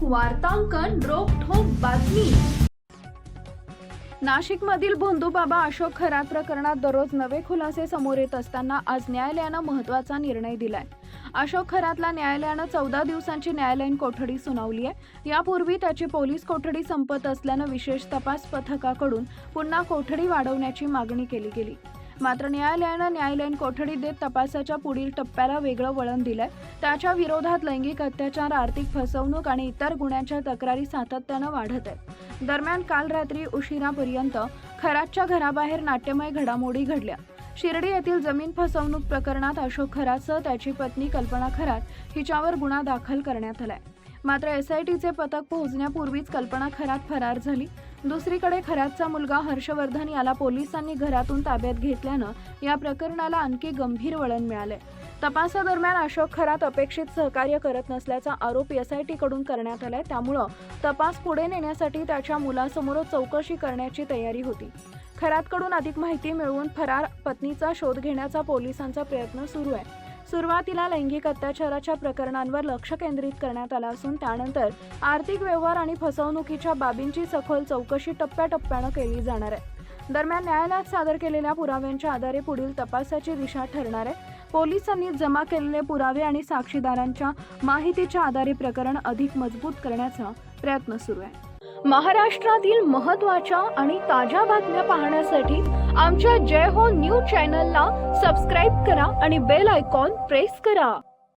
वार्तांकन रोखठोक बातमी। नाशिकमधील भोंदूबाबा अशोक खरात प्रकरणात दररोज नवे खुलासे समोर येत असताना आज न्यायालयानं महत्त्वाचा निर्णय दिलाय। अशोक खरातला न्यायालयानं 14 दिवसांची न्यायालयीन कोठडी सुनावली आहे। यापूर्वी त्याची पोलीस कोठडी संपत असल्यानं विशेष तपास पथकाकडून पुन्हा कोठडी वाढवण्याची मागणी केली गेली। मात्र न्यायालयानं न्यायालयीन कोठडी देत तपासाच्या पुढील टप्प्याला वेगळं वळण दिलंय। त्याच्या विरोधात लैंगिक अत्याचार, आर्थिक फसवणूक आणि इतर गुन्ह्यांच्या तक्रारी सातत्यानं वाढत आहेत। दरम्यान काल रात्री उशिरापर्यंत खरातच्या घराबाहेर नाट्यमय घडामोडी घडल्या। शिर्डी येथील जमीन फसवणूक प्रकरणात अशोक खरातसह त्याची पत्नी कल्पना खरात हिच्यावर गुन्हा दाखल करण्यात आलाय। मात्र एसआयटीचे पथक पोहोचण्यापूर्वीच कल्पना खरात फरार झाली। दुसरीकडे खरातचा मुलगा हर्षवर्धन याला पोलिसांनी घरातून ताब्यात घेतल्यानं या प्रकरणाला आणखी गंभीर वळण मिळाले। तपासादरम्यान अशोक खरात अपेक्षित सहकार्य करत नसल्याचा आरोप एसआयटीकडून करण्यात आलाय। त्यामुळे तपास पुढे नेण्यासाठी त्याच्या मुलासमोर चौकशी करण्याची तयारी होती। खरातकडून अधिक माहिती मिळवून फरार पत्नीचा शोध घेण्याचा पोलिसांचा प्रयत्न सुरू आहे। सुरुवातीला लैंगिक अत्याचाराच्या प्रकरणांवर लक्ष केंद्रित करण्यात आलं असून त्यानंतर आर्थिक व्यवहार आणि फसवणुकीच्या बाबींची सखोल चौकशी टप्प्याटप्प्यानं केली जाणार आहे। दरम्यान न्यायालयात सादर केलेल्या पुराव्यांच्या आधारे पुढील तपासाची दिशा ठरणार आहे। पोलिसांनी जमा केलेले पुरावे आणि साक्षीदारांच्या माहितीच्या आधारे प्रकरण अधिक मजबूत करण्याचा प्रयत्न सुरू आहे। महाराष्ट्रातील महत्त्वाच्या आणि ताज्या बातम्या पाहण्यासाठी आमच्या जय हो न्यूज चॅनलला सबस्क्राइब करा आणि बेल आयकॉन प्रेस करा।